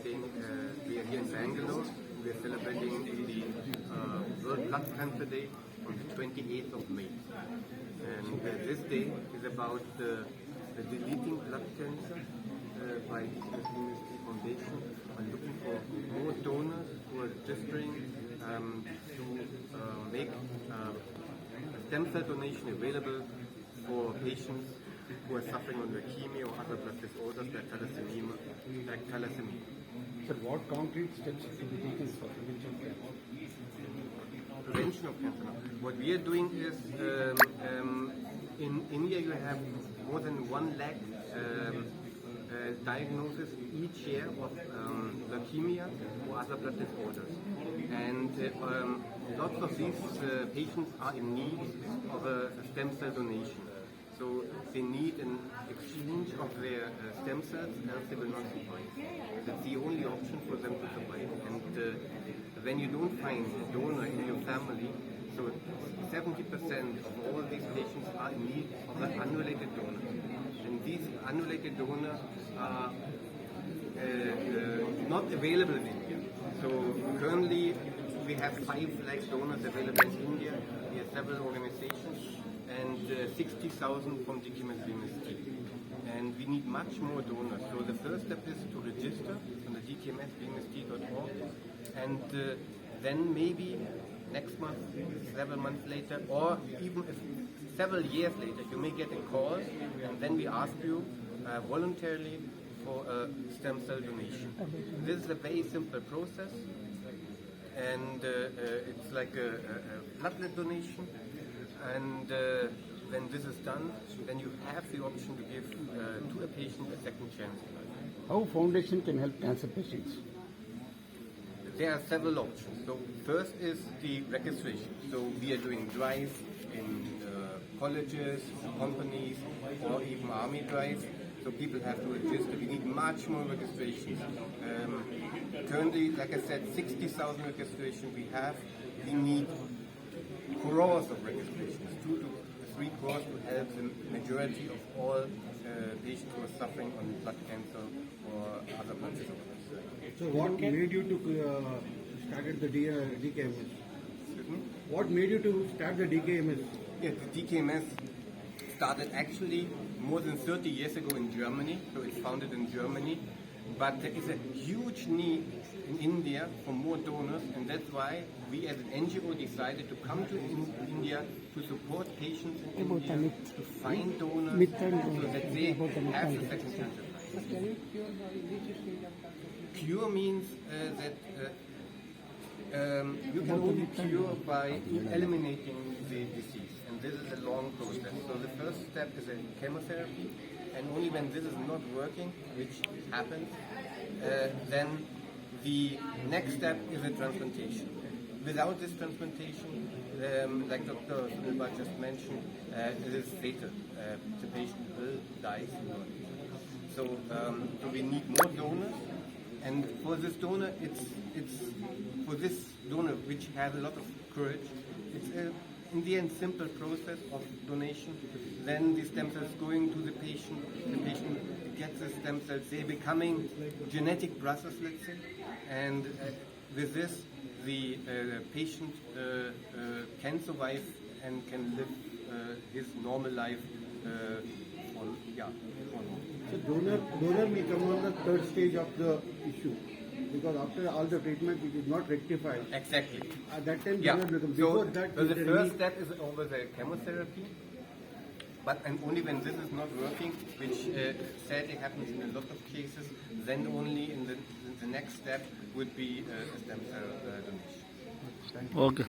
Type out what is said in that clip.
we are here in Bangalore. We are celebrating the World Blood Cancer Day on the 28th of May. And this day is about the deleting blood cancer by the Community Foundation. I'm looking for more donors who are registering to make stem cell donation available for patients who are suffering on leukemia or other blood disorders like thalassemia. Sir, what concrete steps should be taken for prevention of cancer? Prevention of cancer. What we are doing is, in India you have more than 1 lakh diagnoses each year of leukemia or other blood disorders. And lots of these patients are in need of a stem cell donation. So they need an exchange of their stem cells, else they will not survive. That's the only option for them to survive. And when you don't find a donor in your family, so 70% of all these patients are in need of an unrelated donor. And these unrelated donors are not available in India. So currently we have 5 lakh donors available in India. We have several organizations and 60,000 from dkms. And we need much more donors. So the first step is to register on the dkms.org, and then maybe next month, several months later, or even several years later, you may get a call, and then we ask you voluntarily for a stem cell donation. This is a very simple process, and it's like a platelet donation. And when this is done, then you have the option to give to a patient a second chance in life. How foundation can help cancer patients? There are several options. So first is the registration. So we are doing drives in colleges, companies, or even army drives. So people have to register. We need much more registrations. Currently, like I said, 60,000 registrations we have. We need crores of registrations, 2 to 3 crores to help the majority of all patients who are suffering on blood cancer or other blood disorders. So what made you to started the dkms? Excuse me? What made you to start the dkms? Yeah, the dkms started actually more than 30 years ago in Germany, so it's founded in Germany. But there is a huge need in India for more donors, and that's why we as an NGO decided to come to India to support patients in India, to find donors so that they have a second chance of life. Cure means that you can only cure by eliminating the disease, and this is a long process. So the first step is a chemotherapy, and only when this is not working, which happens, then the next step is a transplantation. Without this transplantation, like Dr. Sunilba just mentioned, it is fatal. The patient will die sooner. So we need more donors, and for this donor, it's for this donor which has a lot of courage. It's in the end simple process of donation. Then the stem cells going to the patient gets the stem cells, they're becoming genetic brothers, let's say, and with this the patient can survive and can live his normal life on. So donor may come on the third stage of the issue, because after all the treatment it is not rectified. Exactly. At that time, Yeah. donor becomes. So, Before that, the first step is always a chemotherapy, and only when this is not working, which sadly happens in a lot of cases, then only in the next step would be a stem cell donation. Okay.